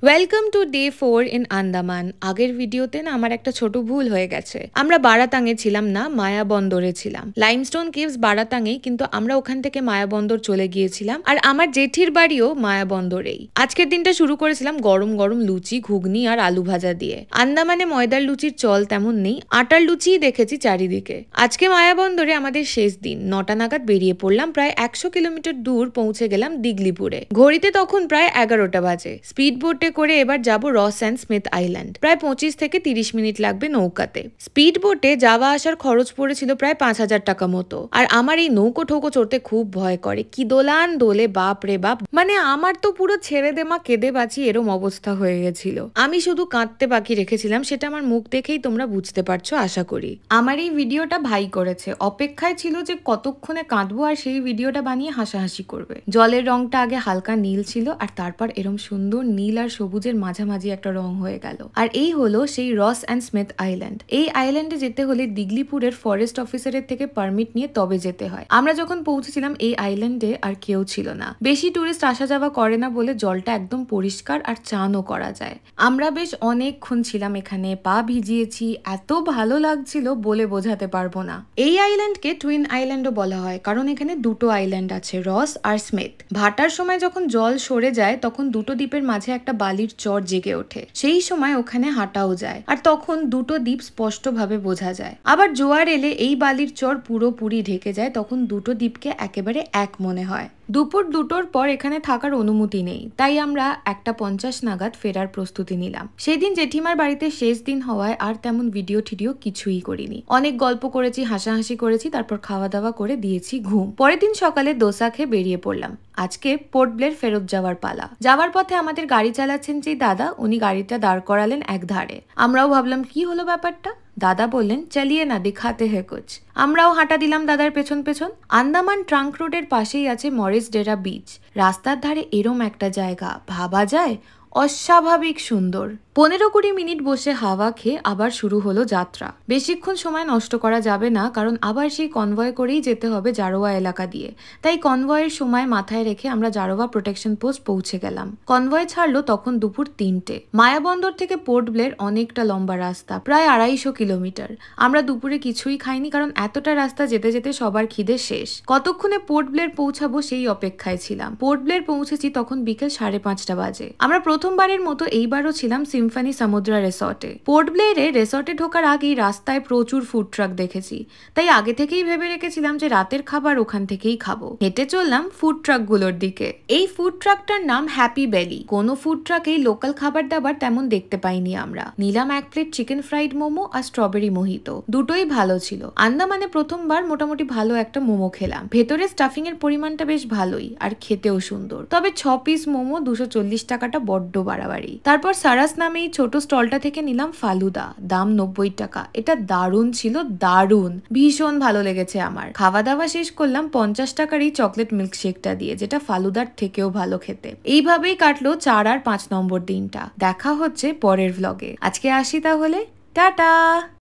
Welcome to day 4 in Andaman. আগের ভিডিওতে না আমার একটা ছোট ভুল হয়ে গেছে। আমরা বারাতাঙে ছিলাম না, মায়াবন্দরে ছিলাম। লাইমস্টোন কেভস বারাতাঙেই, কিন্তু আমরা ওখান থেকে মায়াবন্দর চলে গিয়েছিলাম। আর আমার জেঠির বাড়িও মায়াবন্দরেই। আজকের দিনটা শুরু করেছিলাম গরম গরম লুচি, ঘুগনি আর আলু ভাজা দিয়ে। আন্দামানে ময়দার লুচির চল তেমন নেই, আটার লুচিই দেখেছি চারিদিকে। আজকে মায়াবন্দরে আমাদের শেষ দিন। 9টা নাগাদ বেরিয়ে পড়লাম। প্রায় 100 কিলোমিটার দূর পৌঁছে গেলাম দিগলিপুরে। ঘড়িতে তখন প্রায় 11টা বাজে। স্পিড বোটে করে এবার যাব রস অ্যান্ড স্মিথ আইল্যান্ড। প্রায় 25 থেকে 30 মিনিট লাগবে নৌকাতে। স্পিড বোটে যাওয়া আসার খরচ পড়েছিল প্রায় 5,000 টাকা মতো। আর আমার এই নৌকো ঠৌকো চড়তে খুব ভয় করে। কি দোলান দোলে, বাপ রে বাপ। মানে আমার তো পুরো ছেড়ে দে মা, কেঁদে বাঁচি এরম অবস্থা হয়ে গেছিল। আমি শুধু কাঁদতে বাকি রেখেছিলাম, সেটা আমার মুখ দেখেই তোমরা বুঝতে পারছো আশা করি। আমার এই ভিডিওটা ভাই করেছে, অপেক্ষায় ছিল যে কতক্ষণে কাঁদবো আর সেই ভিডিওটা বানিয়ে হাসাহাসি করবে। জলের রংটা আগে হালকা নীল ছিল, আর তারপর এরম সুন্দর নীল আর সবুজের মাঝামাঝি একটা রং হয়ে গেল। আর এই হলো সেই রস অ্যান্ড স্মিথ আইল্যান্ড। এই আইল্যান্ডে যেতে হলে দিগলিপুরের ফরেস্ট অফিসারের থেকে পারমিট নিয়ে তবে যেতে হয়। আমরা যখন পৌঁছেছিলাম এই আইল্যান্ডে আর কেউ ছিল না। বেশি টুরিস্ট আসা যাওয়া করে না বলে জলটা একদম পরিষ্কার আর চানও করা যায়। আমরা বেশ অনেকক্ষণ ছিলাম এখানে, পা ভিজিয়েছি, এত ভালো লাগছিল বলে বোঝাতে পারবো না। এই আইল্যান্ডকে টুইন আইল্যান্ডও বলা হয়, কারণ এখানে দুটো আইল্যান্ড আছে, রস আর স্মিথ। ভাটার সময় যখন জল সরে যায় তখন দুটো দ্বীপের মাঝে একটা বালির চর জেগে ওঠে। সেই সময় ওখানে হাঁটাও যায়, আর তখন দুটো দ্বীপ স্পষ্টভাবে বোঝা যায়। আবার জোয়ার এলে এই বালির চর পুরোপুরি ঢেকে যায়, তখন দুটো দ্বীপকে একেবারে এক মনে হয়। দুপুর 2টোর পর এখানে থাকার অনুমতি নেই, তাই আমরা 1:50 নাগাদ ফেরার প্রস্তুতি নিলাম। সেদিন জেঠিমার বাড়িতে শেষ দিন হওয়ায় আর তেমন ভিডিও টিডিও কিছুই করিনি। অনেক গল্প করেছি, হাসাহাসি করেছি, তারপর খাওয়া দাওয়া করে দিয়েছি ঘুম। পরের দিন সকালে দোসা খেয়ে বেরিয়ে পড়লাম। আজকে পোর্ট ব্লের ফেরত যাওয়ার পালা। যাওয়ার পথে আমাদের গাড়ি চালাচ্ছেন যে দাদা, উনি গাড়িটা দাঁড় করালেন এক ধারে। আমরাও ভাবলাম কি হলো ব্যাপারটা। দাদা বললেন চালিয়ে না, দিখাতে হে কুছ। আমরাও হাঁটা দিলাম দাদার পেছন পেছন। আন্দামান ট্রাঙ্ক রোডের পাশেই আছে মরিস ডেরা বিচ। রাস্তার ধারে এরম একটা জায়গা ভাবা যায় অস্বাভাবিক সুন্দর। 15-20 মিনিট বসে হাওয়া খেয়ে আবার শুরু হলো যাত্রা। বেশিক্ষণ সময় নষ্ট করা যাবে না, কারণ আবার সেই কনভয় করেই যেতে হবে জারোয়া এলাকা দিয়ে। তাই কনভয়ের সময় মাথায় রেখে আমরা জারোয়া প্রোটেকশন পোস্ট পৌঁছে গেলাম। কনভয় ছাড়লো তখন দুপুর 3টে। মায়াবন্দর থেকে পোর্ট ব্লের অনেকটা লম্বা রাস্তা, প্রায় 250 কিলোমিটার। আমরা দুপুরে কিছুই খাইনি, কারণ এতটা রাস্তা যেতে যেতে সবার খিদে শেষ। কতক্ষণে পোর্ট ব্লের পৌঁছাবো সেই অপেক্ষায় ছিলাম। পোর্ট ব্লের পৌঁছেছি তখন বিকেল 5:30 বাজে। আমরা প্রথমবারের মতো এইবারও ছিলাম সিম্ফনি সমুদ্রা রিসর্টে। পোর্ট ব্লেরে রিসর্টে ঢোকার আগেই রাস্তায় প্রচুর ফুড ট্রাক দেখেছি, তাই আগে থেকেই ভেবে রেখেছিলাম যে রাতের খাবার ওখান থেকেই খাবো। হেঁটে চললাম ফুড ট্রাক গুলোর দিকে। এই ফুড ট্রাকটার নাম হ্যাপি বেলি। কোনো ফুড ট্রাকেই লোকাল খাবার দাবার তেমন দেখতে পাইনি আমরা। নিলাম 1 প্লেট চিকেন ফ্রাইড মোমো আর স্ট্রবেরি মোহিতো। দুটোই ভালো ছিল। আন্দামানে প্রথমবার মোটামুটি ভালো একটা মোমো খেলাম। ভেতরে স্টাফিং এর পরিমাণটা বেশ ভালোই, আর খেতেও সুন্দর। তবে 6 পিস মোমো 240 টাকাটা বড্ড বাড়াবাড়ি। তারপর সারাস নামে এই ছোট স্টলটা থেকে নিলাম ফালুদা, দাম 90 টাকা। এটা দারুণ ছিল, দারুণ, ভীষণ ভালো লেগেছে আমার। খাওয়া দাওয়া শেষ করলাম 50 টাকার এই চকলেট মিল্কশেকটা দিয়ে, যেটা ফালুদার থেকেও ভালো খেতে। এইভাবেই কাটলো 4 আর 5 নম্বর দিনটা। দেখা হচ্ছে পরের ভ্লগে। আজকে আসি তাহলে, টাটা।